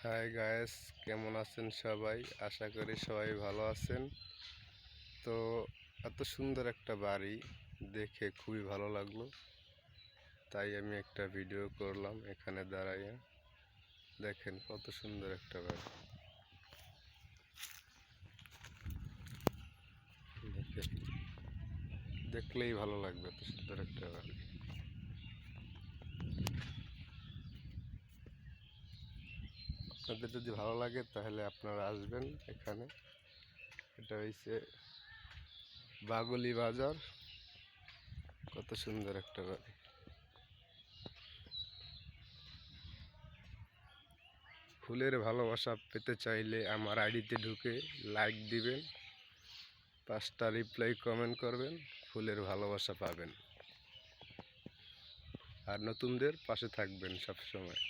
High guys, কেমন আছেন সবাই? আশা করি সবাই ভালো আছেন। তো এত সুন্দর একটা বাড়ি দেখে খুবই ভালো লাগলো, তাই আমি একটা ভিডিও করলাম। এখানে দাঁড়াইয়া দেখেন কত সুন্দর একটা বাড়ি। দেখলেই ভালো লাগবে, এত সুন্দর একটা বাড়ি। আপনাদের যদি ভালো লাগে তাহলে আপনারা আসবেন এখানে। এটা হইছে বাগুলি বাজার। কত সুন্দর একটা বাড়ি। ফুলের ভালোবাসা পেতে চাইলে আমার আইডিতে ঢুকে লাইক দিবেন, 5টা রিপ্লাই কমেন্ট করবেন, ফুলের ভালোবাসা পাবেন। আর নতুনদের পাশে থাকবেন সব সময়।